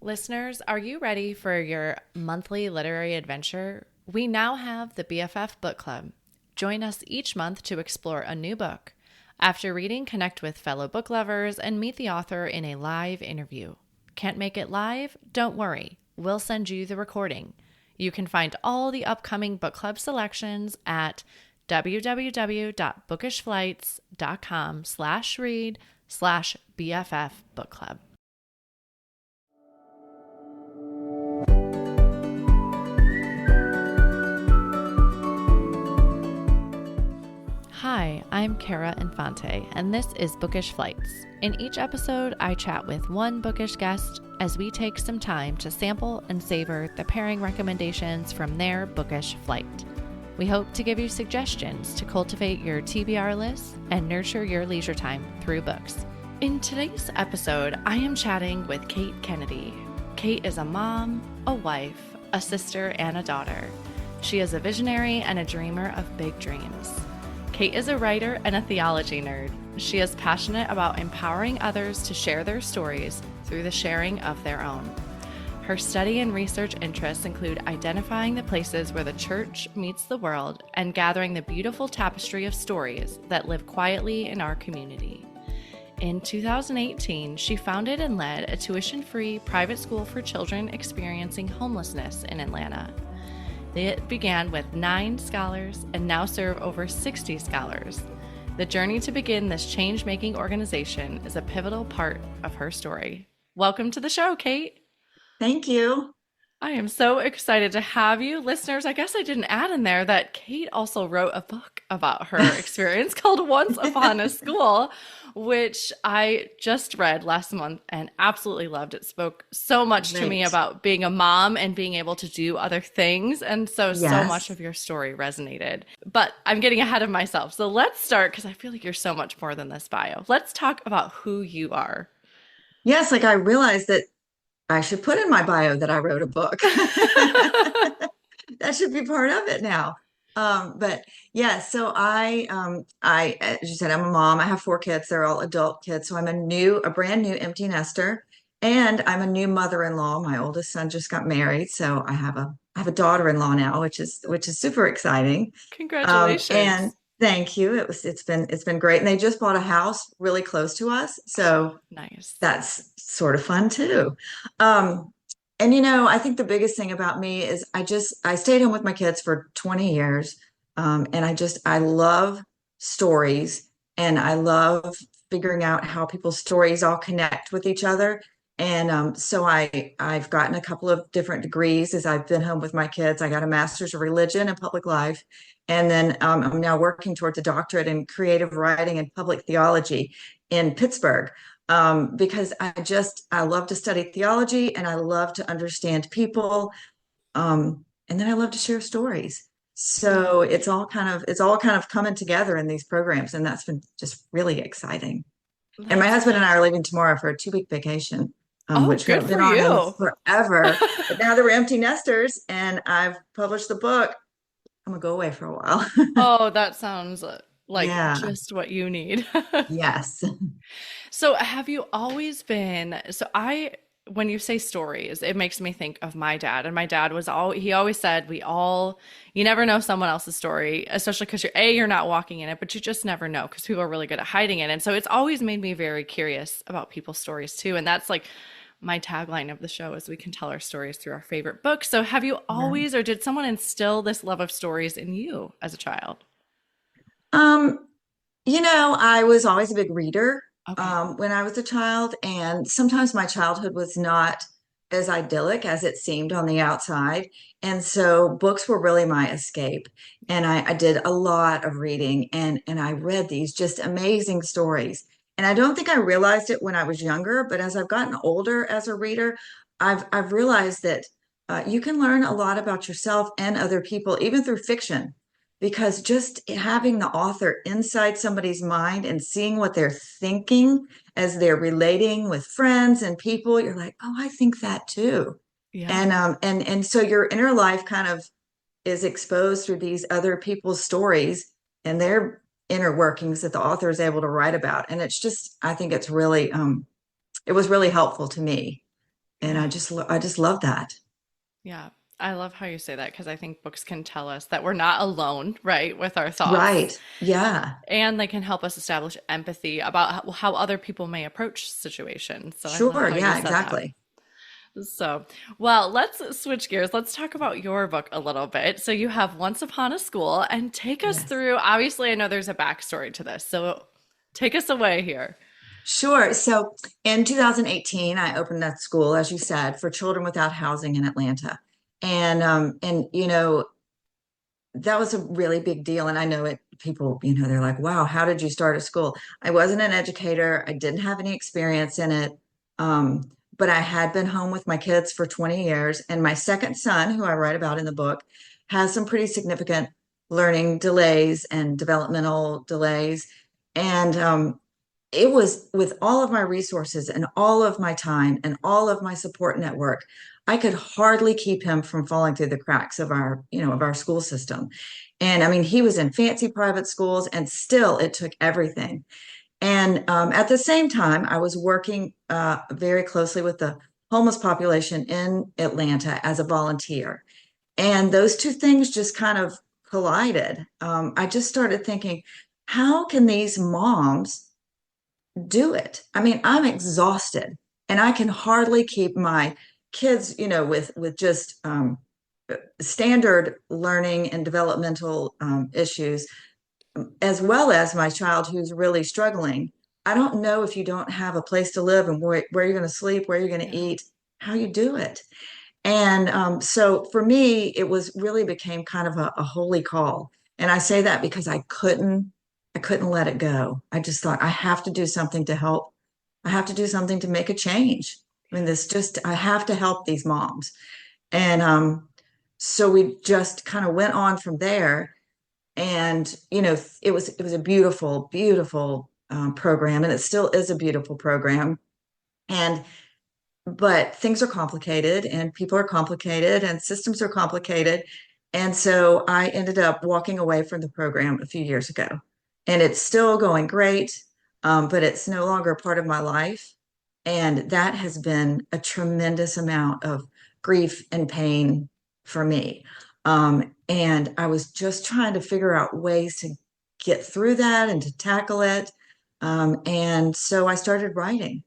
Listeners, are you ready for your monthly literary adventure? We now have the BFF Book Club. Join us each month to explore a new book. After reading, connect with fellow book lovers and meet the author in a live interview. Can't make it live? Don't worry. We'll send you the recording. You can find all the upcoming book club selections at www.bookishflights.com/read/BFF book club. Hi, I'm Kara Infante, and this is Bookish Flights. In each episode, I chat with one bookish guest as we take some time to sample and savor the pairing recommendations from their bookish flight. We hope to give you suggestions to cultivate your TBR list and nurture your leisure time through books. In today's episode, I am chatting with Kate Kennedy. Kate is a mom, a wife, a sister, and a daughter. She is a visionary and a dreamer of big dreams. Kate is a writer and a theology nerd. She is passionate about empowering others to share their stories through the sharing of their own. Her study and research interests include identifying the places where the church meets the world and gathering the beautiful tapestry of stories that live quietly in our community. In 2018, she founded and led a tuition-free private school for children experiencing homelessness in Atlanta. It began with 9 scholars and now serve over 60 scholars. The journey to begin this change-making organization is a pivotal part of her story. Welcome to the show, Kate. Thank you. I am so excited to have you. Listeners, I guess I didn't add in there that Kate also wrote a book about her experience called Once Upon a School, which I just read last month and absolutely loved. It spoke so much to me about being a mom and being able to do other things. And so much of your story resonated. But I'm getting ahead of myself. So let's start, because I feel like you're so much more than this bio. Let's talk about who you are. Yes, I realized that I should put in my bio that I wrote a book. That should be part of it now. But yeah, so as you said, I'm a mom. I have 4 kids. They're all adult kids. So I'm a brand new empty nester, and I'm a new mother-in-law. My oldest son just got married, so I have a daughter-in-law now, which is super exciting. Congratulations. And thank you. It's been great. And they just bought a house really close to us. So nice. That's sort of fun too. And I think the biggest thing about me is I stayed home with my kids for 20 years. And I love stories, and I love figuring out how people's stories all connect with each other. And so I've gotten a couple of different degrees as I've been home with my kids. I got a master's of religion and public life. And then I'm now working towards a doctorate in creative writing and public theology in Pittsburgh. Because I love to study theology, and I love to understand people. And then I love to share stories. So it's all kind of coming together in these programs. And that's been just really exciting. And my husband and I are leaving tomorrow for a 2-week vacation, which we've been on forever. But now that we're empty nesters and I've published the book, I'm gonna go away for a while. Oh, that sounds like just what you need. Yes. So have you always been, when you say stories, it makes me think of my dad. And my dad he always said, you never know someone else's story, especially because you're not walking in it, but you just never know, because people are really good at hiding it. And so it's always made me very curious about people's stories too. And that's like my tagline of the show, is we can tell our stories through our favorite books. So have you always, or did someone instill this love of stories in you as a child? I was always a big reader. Okay. When I was a child, and sometimes my childhood was not as idyllic as it seemed on the outside. And so books were really my escape. And I did a lot of reading, and I read these just amazing stories. And I don't think I realized it when I was younger, but as I've gotten older as a reader, I've realized that you can learn a lot about yourself and other people, even through fiction, because just having the author inside somebody's mind and seeing what they're thinking as they're relating with friends and people, you're like, oh, I think that too. Yeah. And so your inner life kind of is exposed through these other people's stories and their inner workings that the author is able to write about. And it's just, I think it's really, it was really helpful to me. And Yeah. I just love that. Yeah. I love how you say that because I think books can tell us that we're not alone, right, with our thoughts. Right. Yeah. And they can help us establish empathy about how other people may approach situations. So I love Sure. how you Yeah, said that. exactly. So, well, let's switch gears. Let's talk about your book a little bit. So, you have Once Upon a School, and take us Yes. through. Obviously, I know there's a backstory to this. So, take us away here. Sure. So in 2018, I opened that school, as you said, for children without housing in Atlanta. And that was a really big deal. And I know it, people, they're like, wow, how did you start a school? I wasn't an educator. I didn't have any experience in it. Um, but I had been home with my kids for 20 years. And my second son, who I write about in the book, has some pretty significant learning delays and developmental delays. And it was with all of my resources and all of my time and all of my support network, I could hardly keep him from falling through the cracks of our school system. And I mean, he was in fancy private schools, and still it took everything. And at the same time, I was working very closely with the homeless population in Atlanta as a volunteer. And those two things just kind of collided. I just started thinking, how can these moms do it? I mean, I'm exhausted and I can hardly keep my kids, with just standard learning and developmental issues, as well as my child who's really struggling. I don't know, if you don't have a place to live and where you're going to sleep, where you're going to Yeah. eat, how you do it. And so for me, it was really became kind of a holy call. And I say that because I couldn't let it go. I just thought I have to do something to help. I have to do something to make a change. I mean, I have to help these moms. And so we just kind of went on from there. And, it was a beautiful, beautiful program. And it still is a beautiful program. And but things are complicated and people are complicated and systems are complicated. And so I ended up walking away from the program a few years ago. And it's still going great, but it's no longer a part of my life. And that has been a tremendous amount of grief and pain for me. And I was just trying to figure out ways to get through that and to tackle it. And so I started writing.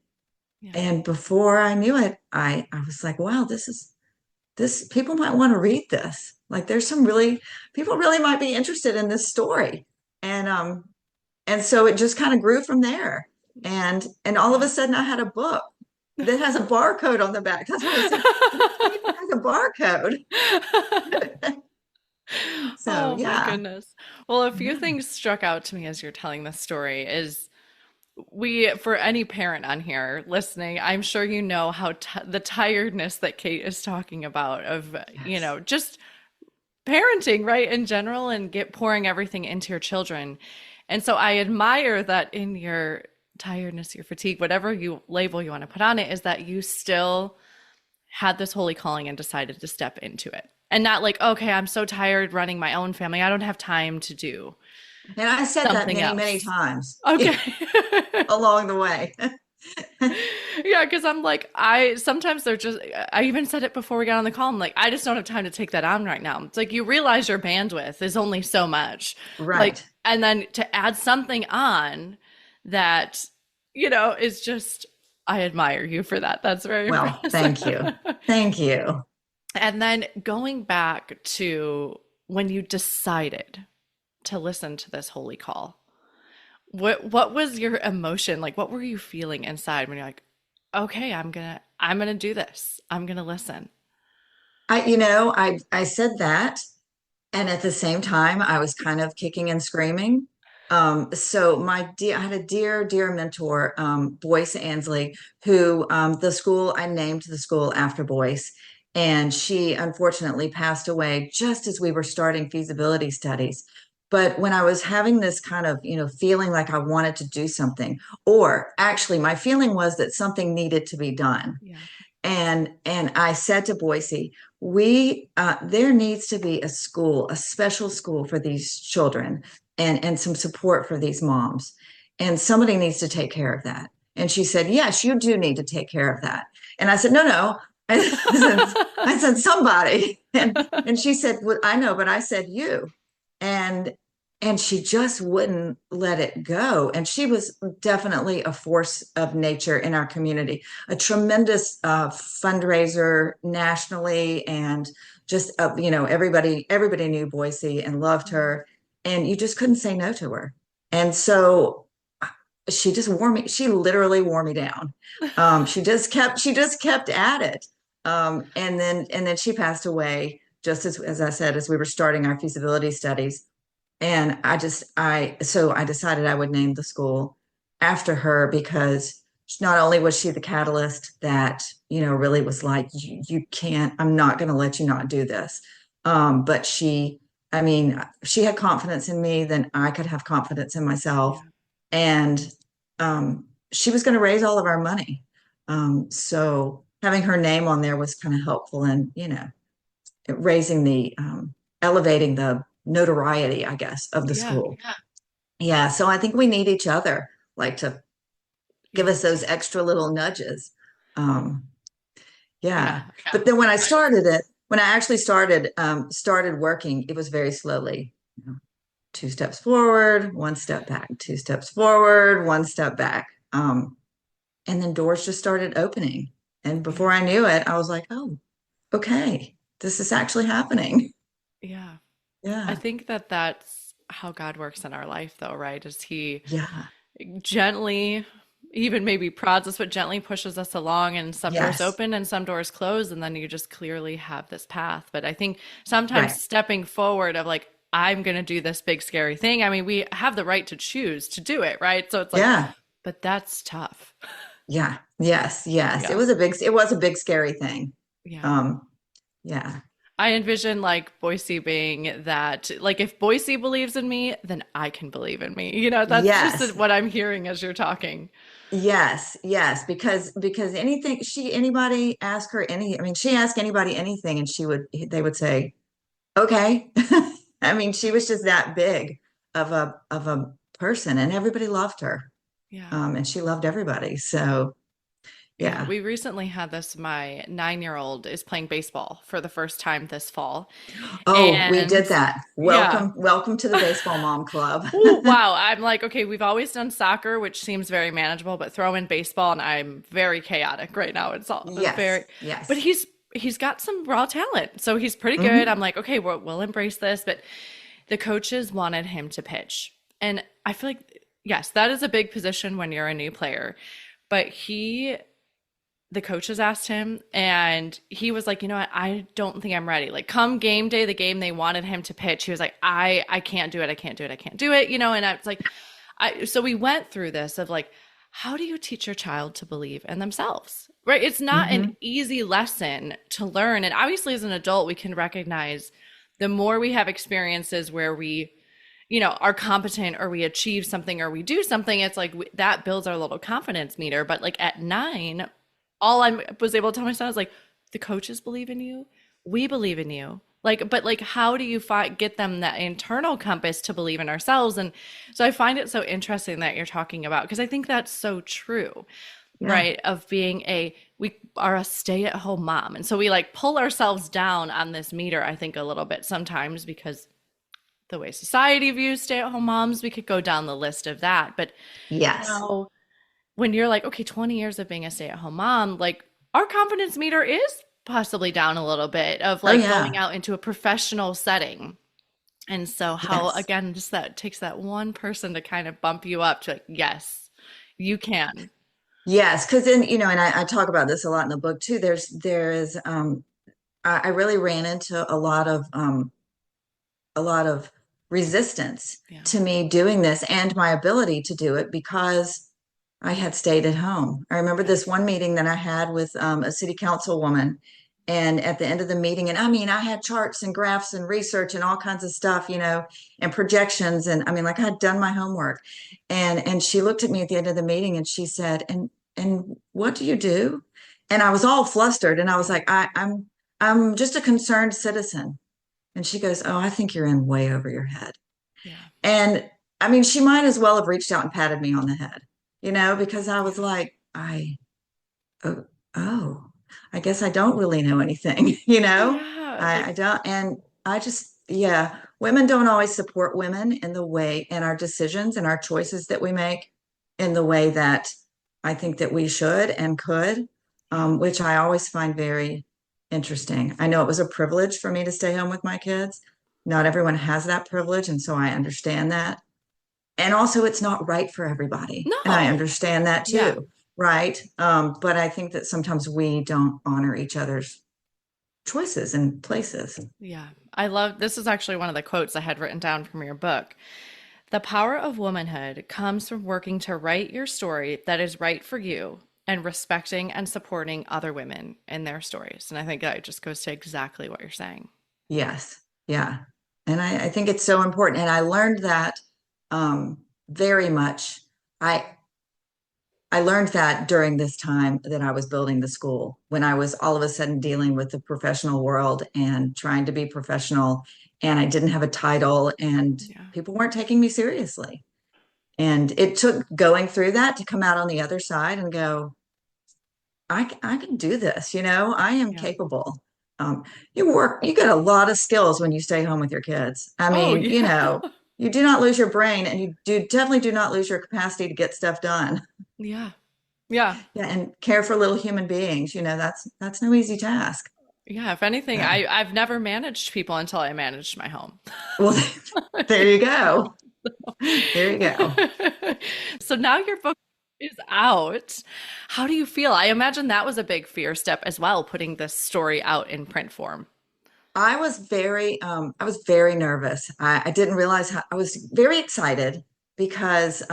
Yeah. And before I knew it, I was like, wow, this people might want to read this. Like there's some really people really might be interested in this story. And and so it just kind of grew from there. And all of Yeah. a sudden I had a book that has a barcode on the back. That's what I said. It has a barcode. So Oh my yeah. goodness. Well, a few Yeah. things struck out to me as you're telling this story is for any parent on here listening, I'm sure you know how the tiredness that Kate is talking about of, Yes. just parenting, right, in general, and get pouring everything into your children. And so I admire that in your tiredness, your fatigue, whatever you label you want to put on it, is that you still had this holy calling and decided to step into it. And not like, okay, I'm so tired running my own family. I don't have time to do And I said that something many, many else. times Okay. along the way. Yeah, because I'm like, I sometimes they're just, I even said it before we got on the call. I'm like, I just don't have time to take that on right now. It's like you realize your bandwidth is only so much. Like, Right. and then to add something on that, is just, I admire you for that. That's very Well, impressive. thank you. Thank you. And then going back to when you decided to listen to this holy call, what was your emotion? Like what were you feeling inside when you're like, okay, I'm gonna do this. I'm gonna listen. I said that, and at the same time, I was kind of kicking and screaming. So I had a dear, dear mentor, Boyce Ansley, who I named the school after Boyce, and she unfortunately passed away just as we were starting feasibility studies. But when I was having this kind of, feeling like I wanted to do something, or actually my feeling was that something needed to be done. Yeah. And I said to Boise, we there needs to be a school, a special school for these children, and some support for these moms, and somebody needs to take care of that. And she said, yes, you do need to take care of that. And I said, no, no, I said, somebody. And she said, well, I know, but I said you. And and she just wouldn't let it go. And she was definitely a force of nature in our community, a tremendous fundraiser nationally, and just everybody knew Boise and loved her, and you just couldn't say no to her. And so she just wore me. She literally wore me down. She just kept at it. And then she passed away just as I said, as we were starting our feasibility studies. And I decided I would name the school after her, because not only was she the catalyst that, really was like, you can't, I'm not going to let you not do this. But I mean, she had confidence in me, then I could have confidence in myself. Yeah. And she was going to raise all of our money. So having her name on there was kind of helpful in, raising elevating the notoriety, I guess, of the Yeah. school. Yeah. So I think we need each other, like to give Yeah. us those extra little nudges. Um, yeah. Yeah. But then when I started it, when I actually started working, it was very slowly. 2 steps forward, 1 step back, 2 steps forward, 1 step back. And then doors just started opening. And before I knew it, I was like, oh, okay, this is actually happening. Yeah. I Yeah. think that that's how God works in our life, though, right? Is He Yeah. gently, even maybe prods us, but gently pushes us along, and some doors Yes. open and some doors close, and then you just clearly have this path. But I think sometimes Right. stepping forward of like, I'm going to do this big scary thing. I mean, we have the right to choose to do it, right? So it's like, Yeah. but that's tough. Yeah. Yes. Yes. Yeah. It was a big scary thing. Yeah. Um, yeah. I envision like Boise being that, like, if Boise believes in me, then I can believe in me. That's Yes. just what I'm hearing as you're talking. Yes. Yes. Because anybody ask her any, I mean, she asked anybody anything and they would say, okay. I mean, she was just that big of a person, and everybody loved her. Yeah. And she loved everybody. So Yeah, yeah. we recently had this. My 9-year-old is playing baseball for the first time this fall. Oh, we And did that. yeah. Welcome to the Baseball Mom Club. Ooh, wow. I'm like, okay, we've always done soccer, which seems very manageable, but throw in baseball and I'm very chaotic right now. It's all very, Yes. but Yes. he's got some raw talent. So he's pretty good. Hmm. I'm like, okay, we'll embrace this. But the coaches wanted him to pitch. And I feel like, yes, that is a big position when you're a new player. But the coaches asked him, and he was like, you know what, I don't think I'm ready. Like, come game day, the game they wanted him to pitch, he was like, I can't do it, I can't do it, I can't do it, and I was like, so we went through this of like, how do you teach your child to believe in themselves, right? It's not Hmm. an easy lesson to learn. And obviously as an adult we can recognize the more we have experiences where we are competent, or we achieve something, or we do something, it's like that builds our little confidence meter. But like at 9, all I was able to tell my son was like, the coaches believe in you, we believe in you. Like, but like, how do you get them that internal compass to believe in ourselves? And so I find it so interesting that you're talking about, because I think that's so true, Yeah. right? Of we are a stay-at-home mom, and so we like pull ourselves down on this meter, I think, a little bit sometimes, because the way society views stay-at-home moms, we could go down the list of that. But Yes. now when you're like, okay, 20 years of being a stay-at-home mom, like our confidence meter is possibly down a little bit of Oh like yeah. going out into a professional setting. And so how, Yes. again, just that takes that one person to kind of bump you up to like, yes, you can. Yes. Because then, and I talk about this a lot in the book too. I really ran into a lot of resistance Yeah. to me doing this and my ability to do it, because I had stayed at home. I remember Yeah. this one meeting that I had with a city council woman. And at the end of the meeting, and I mean, I had charts and graphs and research and all kinds of stuff, and projections. And I mean, like I had done my homework. And she looked at me at the end of the meeting and she said, and what do you do? And I was all flustered. And I was Yeah. like, I'm just a concerned citizen. And she goes, oh, I think you're in way over your head. Yeah. And I mean, she might as well have reached out and patted me on the head, because I was Yeah. like, oh, oh. I guess I don't really know anything, you know? Yeah, like I don't, and I just, yeah, women don't always support women in the way, in our decisions and our choices that we make in the way that I think that we should and could, yeah. which I always find very interesting. I know it was a privilege for me to stay home with my kids. Not everyone has that privilege, and so I understand that. And also, it's not right for everybody. And I No. understand that Yeah. too, right? But I think that sometimes we don't honor each other's choices and places. Yeah. I love this is actually one of the quotes I had written down from your book. The power of womanhood comes from working to write your story that is right for you and respecting and supporting other women in their stories. And I think that just goes to exactly what you're saying. Yes. Yeah. And I think it's so important. And I learned that very much. I I learned that during this time that I was building the school, when I was all of a sudden dealing with the professional world and trying to be professional, and I didn't have a title, and Yeah. people weren't taking me seriously. And it took going through that to come out on the other side and go, I can do this, I am Yeah. capable. Um, you get a lot of skills when you stay home with your kids. I Oh, mean, yeah. you do not lose your brain, and definitely do not lose your capacity to get stuff done. Yeah. Yeah. Yeah, and care for little human beings, that's no easy task. Yeah. If anything, So, I've never managed people until I managed my home. well, there you go. There you go. So now your book is out. How do you feel? I imagine that was a big fear step as well, putting this story out in print form. I was very nervous. I didn't realize how I was very excited because,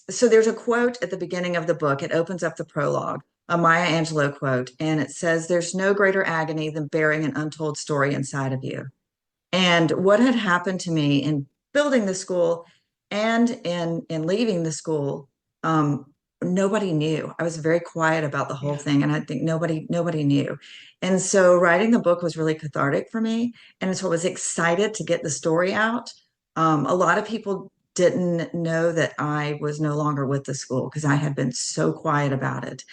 so there's a quote at the beginning of the book. It opens up the prologue, a Maya Angelou quote, and it says, "There's no greater agony than bearing an untold story inside of you." And what had happened to me in building the school and in leaving the school, nobody knew. I was very quiet about the whole Yeah. thing, and I think nobody knew. And so writing the book was really cathartic for me. And so I was excited to get the story out. A lot of people didn't know that I was no longer with the school because I had been so quiet about it,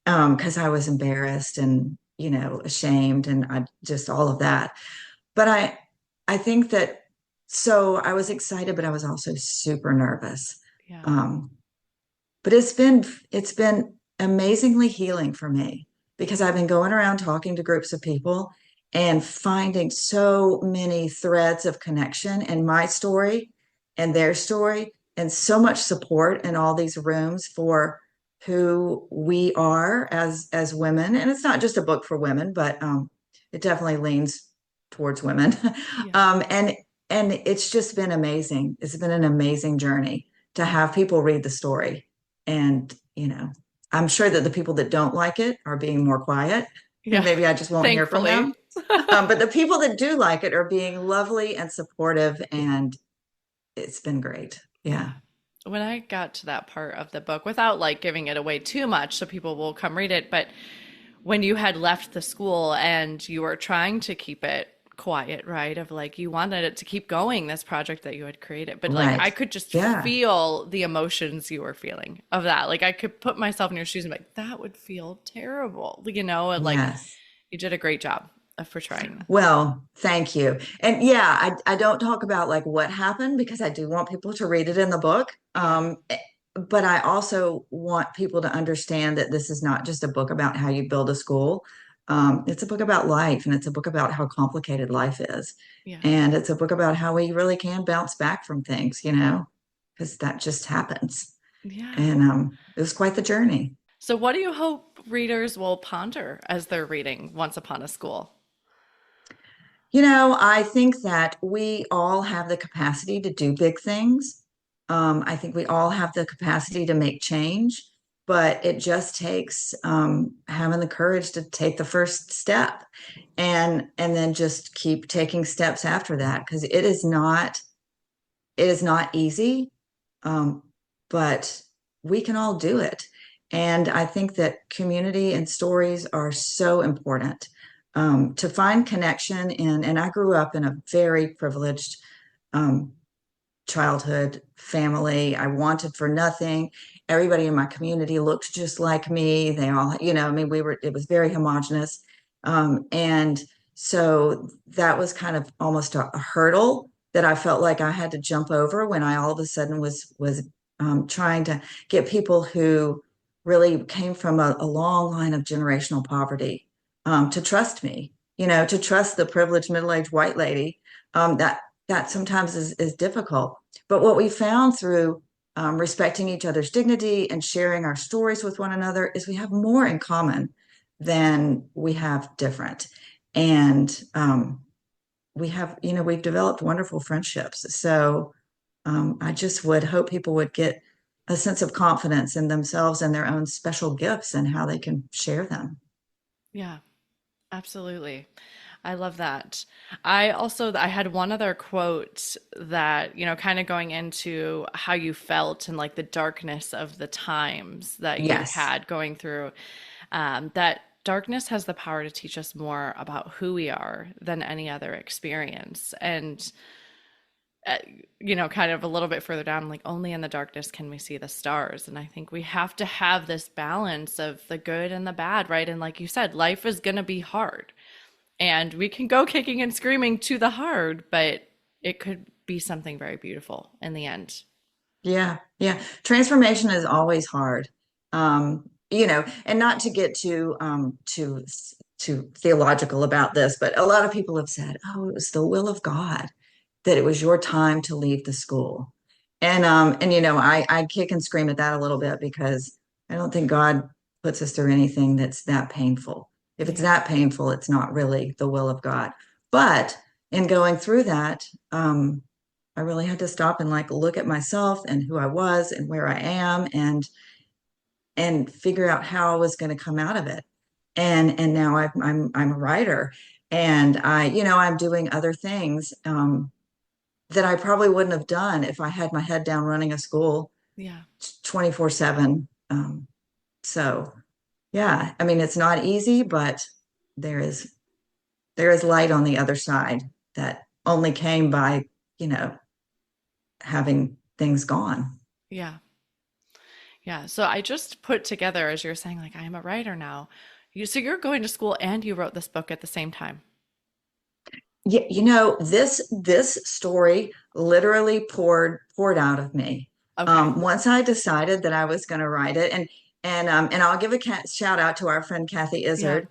because I was embarrassed and ashamed, and I just all of that. But I think that, so I was excited, but I was also super nervous. Yeah. Um, but it's been amazingly healing for me because I've been going around talking to groups of people and finding so many threads of connection in my story and their story, and so much support in all these rooms for who we are as women. And it's not just a book for women, but it definitely leans towards women. Yeah. And it's just been amazing. It's been an amazing journey to have people read the story. And, I'm sure that the people that don't like it are being more quiet, and Yeah. maybe I just won't hear from Thankfully. them. But the people that do like it are being lovely and supportive, and it's been great. Yeah. Yeah. When I got to that part of the book, without like giving it away too much so people will come read it, but when you had left the school and you were trying to keep it quiet, right? Of like you wanted it to keep going, this project that you had created. But like I Right. could just Yeah. feel the emotions you were feeling of that. Like I could put myself in your shoes and be like, that would feel terrible, and like Yes. you did a great job of portraying that. Well, thank you. And yeah, I don't talk about like what happened because I do want people to read it in the book. Yeah. But I also want people to understand that this is not just a book about how you build a school. It's a book about life, and it's a book about how complicated life is. Yeah. And it's a book about how we really can bounce back from things, because that just happens. Yeah. And it was quite the journey. So what do you hope readers will ponder as they're reading Once Upon a School? I think that we all have the capacity to do big things. I think we all have the capacity to make change, but it just takes having the courage to take the first step, and then just keep taking steps after that, because it is not easy, um, but we can all do it. And I think that community and stories are so important, to find connection in. And I grew up in a very privileged, um, childhood family. I wanted for nothing. Everybody in my community looked just like me. They all, I mean, it was very homogenous. And so that was kind of almost a hurdle that I felt like I had to jump over when I all of a sudden was trying to get people who really came from a long line of generational poverty to trust me, to trust the privileged middle-aged white lady. That sometimes is difficult. But what we found through respecting each other's dignity and sharing our stories with one another is we have more in common than we have different. And we've developed wonderful friendships. So I just would hope people would get a sense of confidence in themselves and their own special gifts and how they can share them. Yeah, absolutely. I love that. I had one other quote that, kind of going into how you felt and like the darkness of the times that you Yes. had going through, that darkness has the power to teach us more about who we are than any other experience. And, uh, kind of a little bit further down, like only in the darkness can we see the stars. And I think we have to have this balance of the good and the bad, right? And like you said, life is going to be hard. And we can go kicking and screaming to the hard, but it could be something very beautiful in the end. Yeah, yeah. Transformation is always hard. And not to get too theological about this, but a lot of people have said, "Oh, it was the will of God that it was your time to leave the school." And I kick and scream at that a little bit because I don't think God puts us through anything that's that painful. If it's Yeah. that painful, it's not really the will of God. But in going through that, I really had to stop and like look at myself and who I was and where I am and figure out how I was going to come out of it. And now I'm a writer, and I'm doing other things that I probably wouldn't have done if I had my head down running a school Yeah. 24/7. So yeah, I mean it's not easy, but there is there is light on the other side that only came by, you know, having things gone. Yeah. Yeah. So I just put together, as you're saying, like, I am a writer now. So you're going to school and you wrote this book at the same time. Yeah, this story literally poured out of me. Okay. Once I decided that I was going to write it, and I'll give a shout out to our friend Kathy Yeah. Izzard.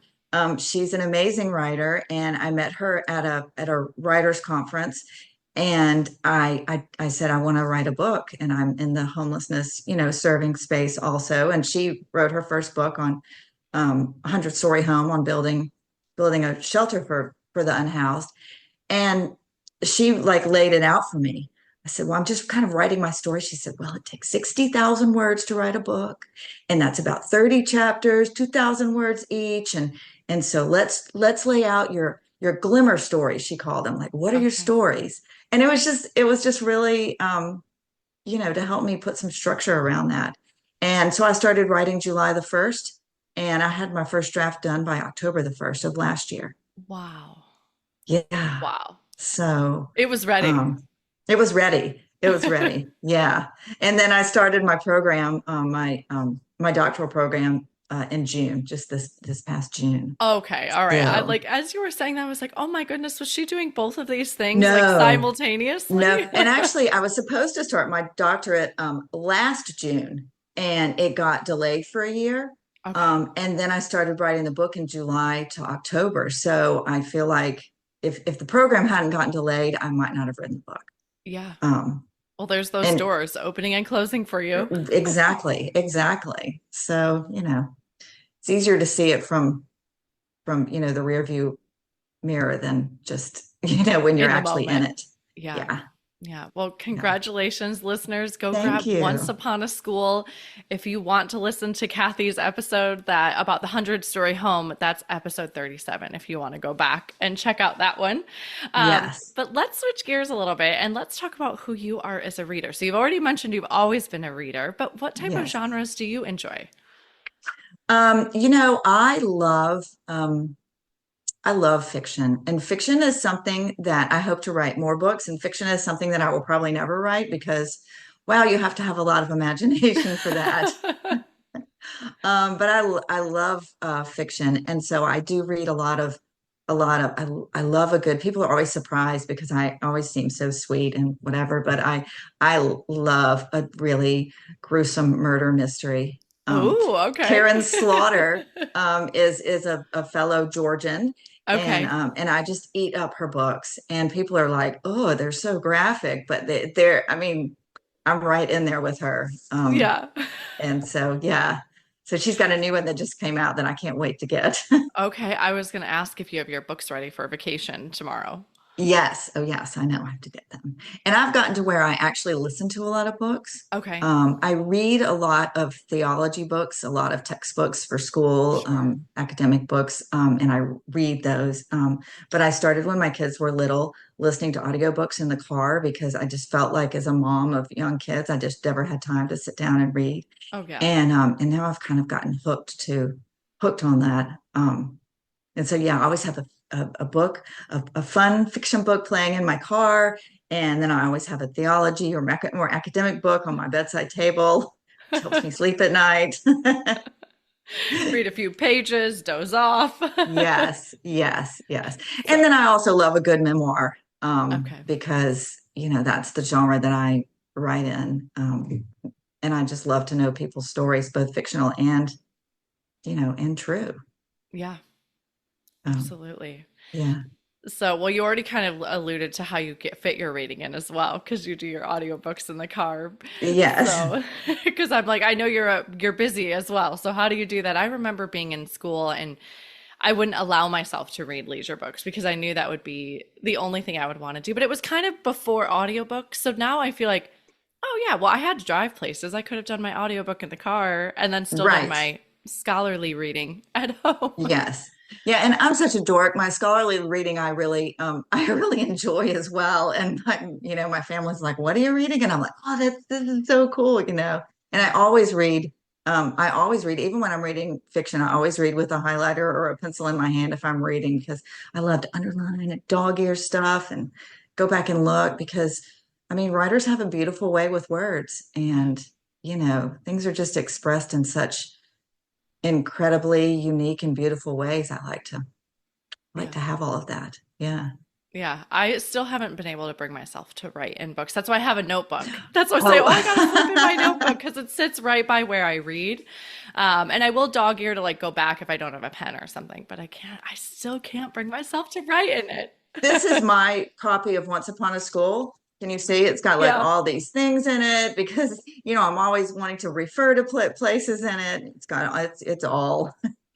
She's an amazing writer, and I met her at a writers conference, and I said I want to write a book, and I'm in the homelessness, serving space also, and she wrote her first book on 100-story home on building a shelter for the unhoused. And she like laid it out for me. I said, "Well, I'm just kind of writing my story." She said, "Well, it takes 60,000 words to write a book, and that's about 30 chapters, 2,000 words each. And so let's lay out your glimmer stories," she called them. Like, what are your Okay. stories? And it was just really to help me put some structure around that. And so I started writing July the 1st, and I had my first draft done by October the 1st of last year. Wow. Yeah. Wow. So It was ready. um, it was ready. It was ready. Yeah. And then I started my program, my doctoral program in June, just this past June. Okay. All right. I So like, as you were saying that, I was like, oh my goodness, was she doing both of these things like no, no. simultaneously? And actually, I was supposed to start my doctorate last June, and it got delayed for a year. Okay. And then I started writing the book in July to October. So I feel like if the program hadn't gotten delayed, I might not have written the book. Yeah. Um, Well, there's those and doors opening and closing for you. exactly, exactly. So, it's easier to see it from the rear view mirror than just, when you're In the actually in moment. it. Yeah. Yeah, Yeah. Well, yeah. congratulations, listeners. Go Thank grab Once you. Upon a School. If you want to listen to Kathy's episode that about the 100-story home, that's episode 37 if you want to go back and check out that one. Yes. But let's switch gears a little bit and let's talk about who you are as a reader. So you've already mentioned you've always been a reader, but what type of Yes. genres do you enjoy? I love I love fiction, and fiction is something that I hope to write more books. And fiction is something that I will probably never write because, wow, you have to have a lot of imagination for that. But I love fiction, and so I do read I love a good. People are always surprised because I always seem so sweet and whatever, but I love a really gruesome murder mystery. Oh, okay. Karen Slaughter is a fellow Georgian, Okay. and I just eat up her books, and people are like, oh, they're so graphic, but they're I mean, I'm right in there with her. Yeah. And so, yeah. So she's got a new one that just came out that I can't wait to get. Okay. I was going to ask if you have your books ready for vacation tomorrow. Yes. Oh, yes. I know I have to get them. And I've gotten to where I actually listen to a lot of books. Okay. I read a lot of theology books, a lot of textbooks for school, Sure. academic books, and I read those. But I started when my kids were little, listening to audiobooks in the car because I just felt like as a mom of young kids, I just never had time to sit down and read. Oh, yeah. And now I've kind of gotten hooked on that. And so yeah, I always have a book, a fun fiction book playing in my car, and then I always have a theology or more academic book on my bedside table, which helps me sleep at night. Read a few pages, doze off. Yes, yes, yes. And So, then I also love a good memoir, okay. because that's the genre that I write in. And I just love to know people's stories, both fictional and true. Yeah, Um, absolutely. yeah. So, well, you already kind of alluded to how you fit your reading in as well, because you do your audiobooks in the car. Yes. So, because I'm like, I know you're busy as well. So, how do you do that? I remember being in school and I wouldn't allow myself to read leisure books because I knew that would be the only thing I would want to do. But it was kind of before audiobooks. So now I feel like, oh yeah, well, I had to drive places. I could have done my audiobook in the car and then still done Right. my scholarly reading at home. Yes. Yeah, and I'm such a dork. My scholarly reading I really enjoy as well. And my family's like, "What are you reading?" And I'm like, "Oh, this is so cool." And I always read even when I'm reading fiction, I always read with a highlighter or a pencil in my hand if I'm reading because I love to underline and dog ear stuff and go back and look because I mean, writers have a beautiful way with words Yeah. and things are just expressed in such incredibly unique and beautiful ways. I like to Yeah. have all of that. Yeah. Yeah, I still haven't been able to bring myself to write in books. That's why I have a notebook. That's why I say, oh, I gotta flip in my notebook Oh, because it sits right by where I read. And I will dog ear to like go back if I don't have a pen or something, but I still can't bring myself to write in it. this is my copy of Once Upon a School. Can you see? It's got like Yeah, all these things in it because I'm always wanting to refer to places in it.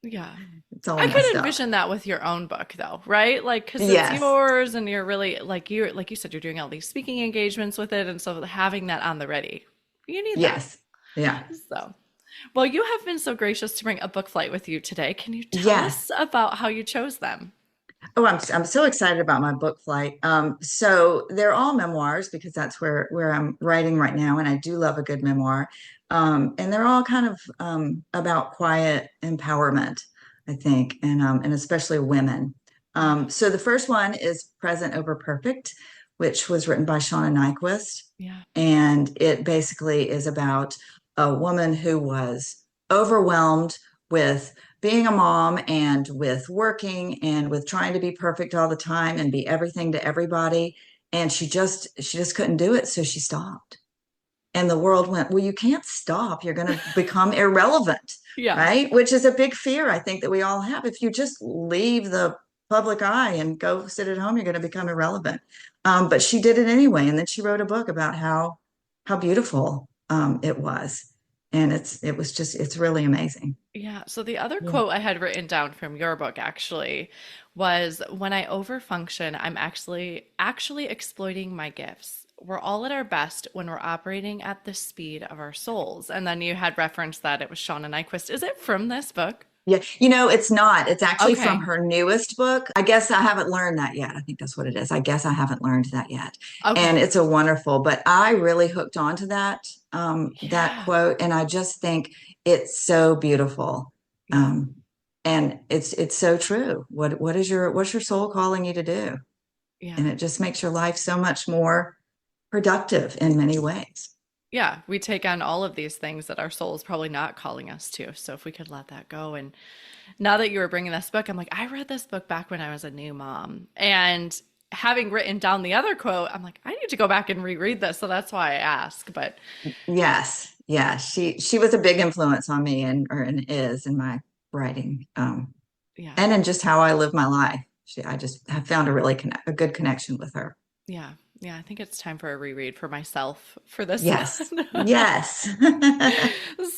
yeah. It's all I could messed up. envision that with your own book though, right? Like, because it's Yes. yours and you're really like you said, you're doing all these speaking engagements with it, and so having that on the ready, you need that. Yes. Yeah. So, well, you have been so gracious to bring a book flight with you today. Can you tell Yes. us about how you chose them? Oh, I'm so excited about my book flight. So they're all memoirs because that's where I'm writing right now, and I do love a good memoir. And they're all kind of about quiet empowerment, I think, and especially women. Yeah, So the first one is Present Over Perfect, which was written by Shauna Nyquist, yeah, and it basically is about a woman who was overwhelmed with being a mom and with working and with trying to be perfect all the time and be everything to everybody. And she just couldn't do it. So she stopped. And the world went, well, you can't stop. You're going to become irrelevant, yeah, right? Which is a big fear I think that we all have. If you just leave the public eye and go sit at home, you're going to become irrelevant. But she did it anyway. And then she wrote a book about how beautiful it was. And it's really amazing. yeah. So the other Yeah. quote I had written down from your book actually was when I overfunction, I'm actually exploiting my gifts. We're all at our best when we're operating at the speed of our souls. And then you had referenced that it was Shauna Nyquist. Is it from this book? Yeah, it's not. It's actually from Okay. her newest book. I guess I haven't learned that yet. I think that's what it is. I guess I haven't learned that yet. And Okay. it's a wonderful, but I really hooked onto that Yeah. quote, and I just think it's so beautiful. Yeah. Um, And it's so true. What's your soul calling you to do? Yeah. And it just makes your life so much more productive in many ways. Yeah, we take on all of these things that our soul is probably not calling us to. So if we could let that go. And now that you were bringing this book, I'm like, I read this book back when I was a new mom. And having written down the other quote, I'm like, I need to go back and reread this. So that's why I ask. But Yes, yeah, she was a big influence on me and is in my writing, yeah, and in just how I live my life. I just have found a good connection with her. yeah, yeah. I think it's time for a reread for myself for this Yes, one. yes,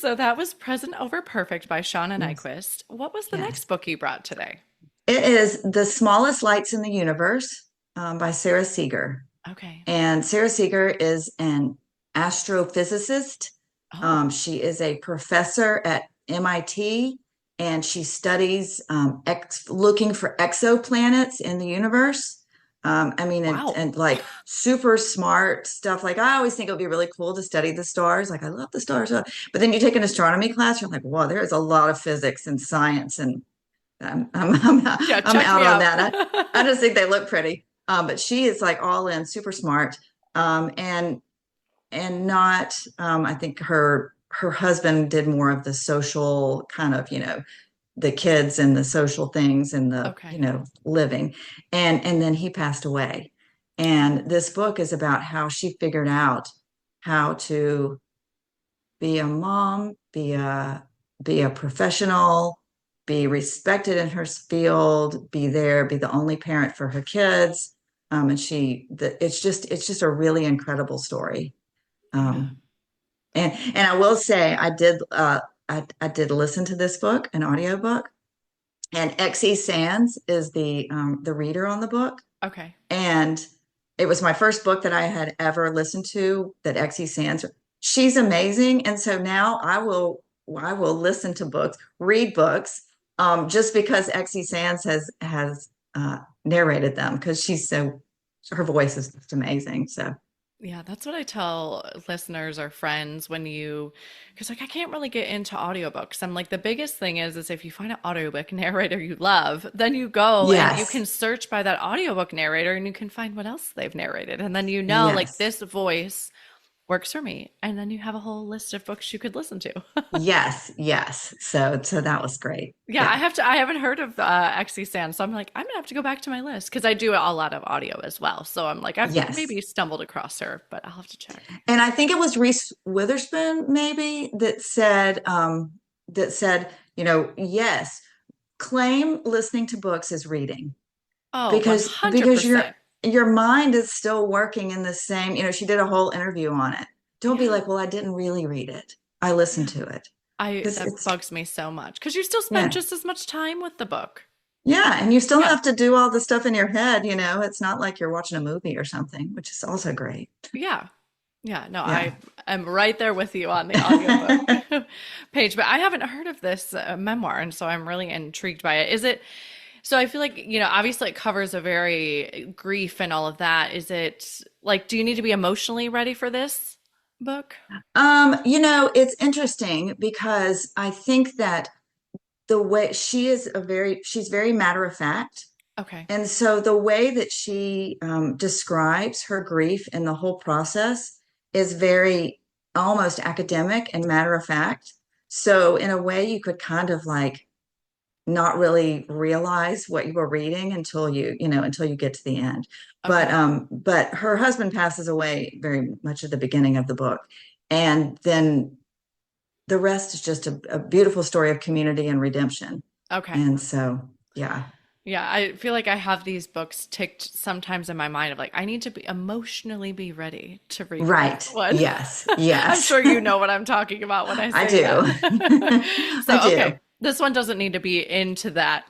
So that was Present Over Perfect by Shauna yes, Nyquist. What was the next yes. book you brought today? It is The Smallest Lights in the Universe, by Sarah Seeger. Okay. And Sarah Seeger is an astrophysicist. Oh, She is a professor at MIT, and she studies looking for exoplanets in the universe. I mean, wow. and like super smart stuff. Like I always think it would be really cool to study the stars. Like I love the stars, but then you take an astronomy class, you're like, wow, there is a lot of physics and science, and Yeah, I'm check out me on out. that. I just think they look pretty. But she is like all in, super smart, um, and not. I think her husband did more of the social kind of, the kids and the social things and the, Okay. living, and then he passed away. Oh, And this book is about how she figured out how to be a mom, be a professional, be respected in her field, be there, be the only parent for her kids. It's just a really incredible story. yeah. Um, and I will say I did listen to this book, an audiobook, and XE Sands is the reader on the book. Okay. And it was my first book that I had ever listened to that XE Sands. She's amazing. And so now I will listen to books, read books, just because XE Sands has narrated them because her voice is just amazing. So Yeah, that's what I tell listeners or friends when because like I can't really get into audiobooks. I'm like, the biggest thing is if you find an audiobook narrator you love, then you go and you yes, can search by that audiobook narrator and you can find what else they've narrated. And then like yes. this voice works for me. And then you have a whole list of books you could listen to. Yes, yes. So that was great. Yeah, Yeah. I haven't heard of XC Sand, so I'm like, I'm gonna have to go back to my list because I do a lot of audio as well. So I'm like, I've Yes. maybe stumbled across her, but I'll have to check. And I think it was Reese Witherspoon maybe that said, yes, claim listening to books as reading Oh, because 100%. your mind is still working in the same, she did a whole interview on it. Don't be Yeah. like, well, I didn't really read it. I listened Yeah. to it. I Because That it's bugs me so much because you still spend yeah. just as much time with the book. Yeah. And you still Yeah. have to do all the stuff in your head, It's not like you're watching a movie or something, which is also great. Yeah. Yeah. No, Yeah. I am right there with you on the audiobook page, but I haven't heard of this memoir, and so I'm really intrigued by it. Is it so I feel like, obviously it covers a very grief and all of that. Is it like, do you need to be emotionally ready for this book? It's interesting because I think that the way she's very matter of fact. Okay. And so the way that she describes her grief and the whole process is very almost academic and matter of fact. So in a way, you could kind of like not really realize what you were reading until you get to the end. Okay. But her husband passes away very much at the beginning of the book, and then the rest is just a beautiful story of community and redemption. Okay. And so, yeah. Yeah, I feel like I have these books ticked sometimes in my mind of like, I need to be emotionally be ready to read this Right. one. Yes. I'm Yes. sure you know what I'm talking about when I I say do. that. I So, do. okay, this one doesn't need to be into that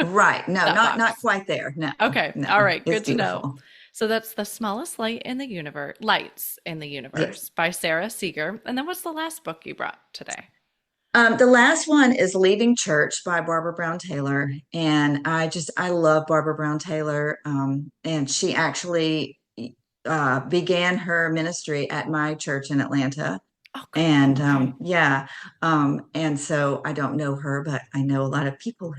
Right. No, that not box. quite there. No. Okay, No. all right, It's good to know. beautiful. So that's The Smallest Lights in the Yes. Universe by Sarah Seeger. And then what's the last book you brought today? The last one is Leaving Church by Barbara Brown Taylor. And I love Barbara Brown Taylor. And she actually began her ministry at my church in Atlanta. Oh, And cool. Okay. yeah, and so I don't know her, but I know a lot of people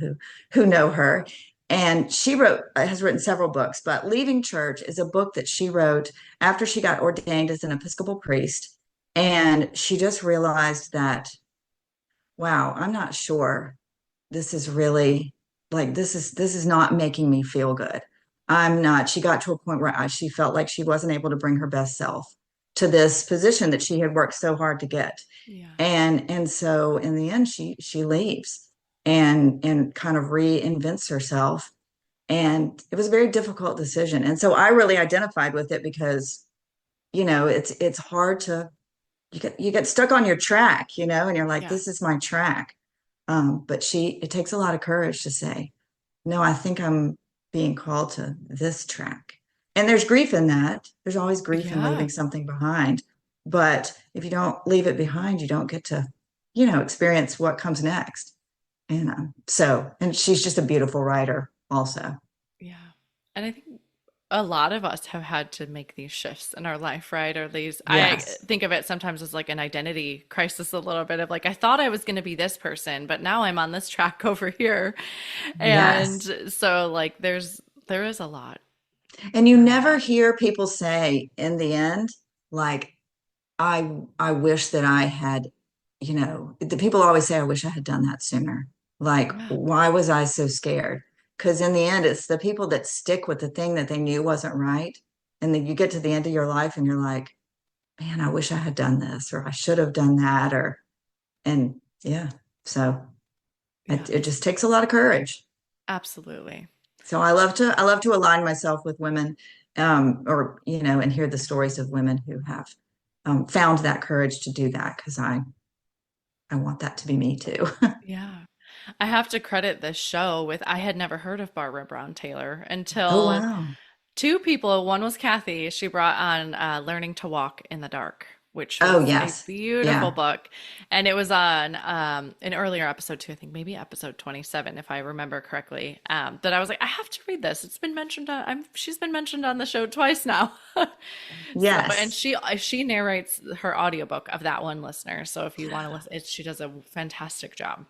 who know her. And she has written several books, but Leaving Church is a book that she wrote after she got ordained as an Episcopal priest. And she just realized that, wow, I'm not sure this is really like this is not making me feel good. I'm not. She got to a point where she felt like she wasn't able to bring her best self to this position that she had worked so hard to get. Yeah. And so in the end she leaves and kind of reinvents herself. And it was a very difficult decision. And so I really identified with it because, it's hard to you get stuck on your track, and you're like, Yeah. this is my track. But it takes a lot of courage to say, no, I think I'm being called to this track. And there's grief in that. There's always grief in Yeah. leaving something behind. But if you don't leave it behind, you don't get to, experience what comes next. And she's just a beautiful writer also. Yeah. And I think a lot of us have had to make these shifts in our life, right? Or these, I Yes. think of it sometimes as like an identity crisis, a little bit of like, I thought I was going to be this person, but now I'm on this track over here. And Yes. so like there is a lot. And you There are a never lot. hear people say in the end, like, I wish that I had, the people always say, I wish I had done that sooner. Like, Yeah. why was I so scared? Because in the end, it's the people that stick with the thing that they knew wasn't right. And then you get to the end of your life and you're like, man, I wish I had done this, or I should have done that, and yeah. So Yeah. it just takes a lot of courage. Absolutely. So I love to align myself with women, or and hear the stories of women who have found that courage to do that, because I want that to be me too. Yeah. I have to credit this show with I had never heard of Barbara Brown Taylor Oh until wow. two people. One was Kathy. She brought on Learning to Walk in the Dark, which Oh was a yes. beautiful Yeah. book. And it was on an earlier episode too, I think maybe episode 27, if I remember correctly. That I was like, I have to read this. It's been mentioned on, she's been mentioned on the show twice now. So, and Yes. she narrates her audiobook of that one, listener. So if you want to listen, she does a fantastic job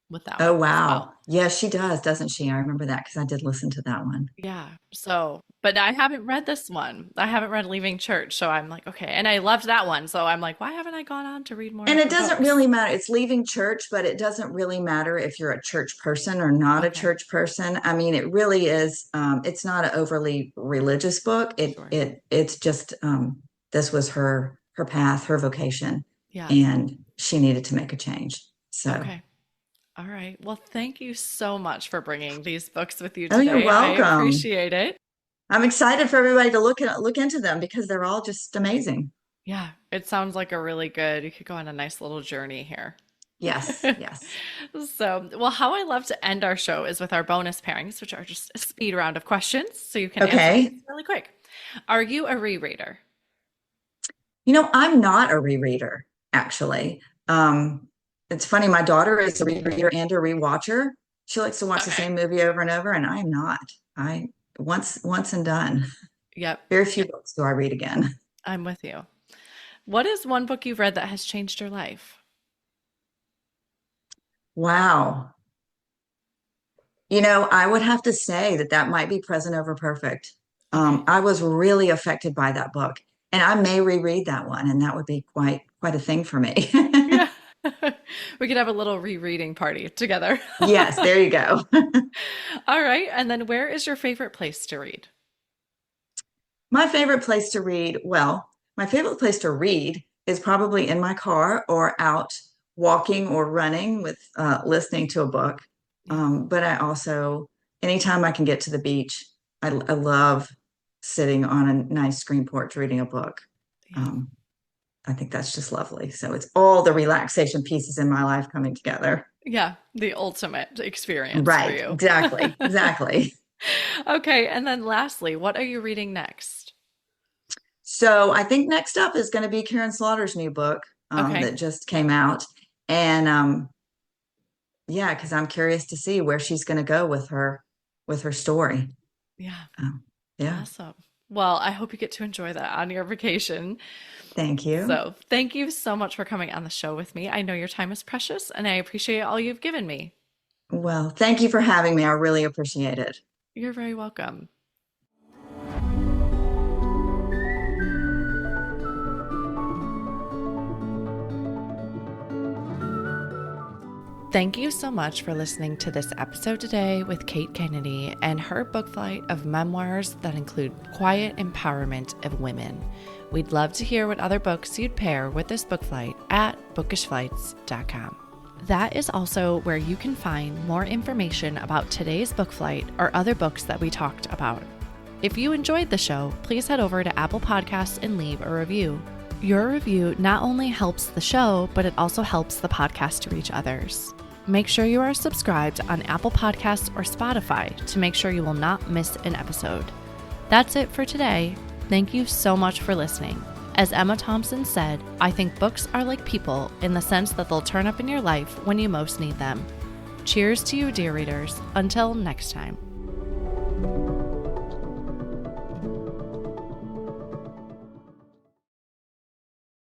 with that Oh one as well. wow. Yes, she does, doesn't she? I remember that because I did listen to that one. Yeah. So, but I haven't read this one. I haven't read Leaving Church. So I'm like, okay. And I loved that one. So I'm like, why haven't I gone on to read more And of it her doesn't books? really matter. It's leaving church, but it doesn't really matter if you're a church person or not a Okay. church person. I mean, it really is. It's not an overly religious book. Sure. It's just this was her path, her vocation, Yeah. and she needed to make a change. So, Okay. All right. Well, thank you so much for bringing these books with you oh, you're today. I welcome. appreciate it. I'm excited for everybody to look into them because they're all just amazing. Yeah. It sounds like a really good, you could go on a nice little journey here. Yes, yes. So, well, how I love to end our show is with our bonus pairings, which are just a speed round of questions. So you can answer these Okay. really quick. Are you a rereader? I'm not a rereader, actually. It's funny, my daughter is a rereader and a rewatcher. She likes to watch the Okay. same movie over and over, and I am not. I once and done. Yep. Very few books do I read again. I'm with you. What is one book you've read that has changed your life? Wow. I would have to say that might be Present Over Perfect. Okay. I was really affected by that book, and I may reread that one, and that would be quite a thing for me. Yeah. We could have a little rereading party together. Yes, there you go. All right. And then where is your favorite place to read? My favorite place to read, well, my favorite place to read is probably in my car or out walking or running with listening to a book. Yeah. But I also, anytime I can get to the beach, I love sitting on a nice screen porch reading a book. Yeah. Um, I think that's just lovely. So it's all the relaxation pieces in my life coming together. Yeah. The ultimate experience for Right, you. exactly, exactly. Okay. And then lastly, what are you reading next? So I think next up is going to be Karen Slaughter's new book Okay. that just came out. And yeah, because I'm curious to see where she's going to go with her story. Yeah. Um, yeah. Awesome. Well, I hope you get to enjoy that on your vacation. Thank you. So, thank you so much for coming on the show with me. I know your time is precious and I appreciate all you've given me. Well, thank you for having me. I really appreciate it. You're very welcome. Thank you so much for listening to this episode today with Kate Kennedy and her book flight of memoirs that include quiet empowerment of women. We'd love to hear what other books you'd pair with this book flight at bookishflights.com. That is also where you can find more information about today's book flight or other books that we talked about. If you enjoyed the show, please head over to Apple Podcasts and leave a review. Your review not only helps the show, but it also helps the podcast to reach others. Make sure you are subscribed on Apple Podcasts or Spotify to make sure you will not miss an episode. That's it for today. Thank you so much for listening. As Emma Thompson said, I think books are like people in the sense that they'll turn up in your life when you most need them. Cheers to you, dear readers. Until next time.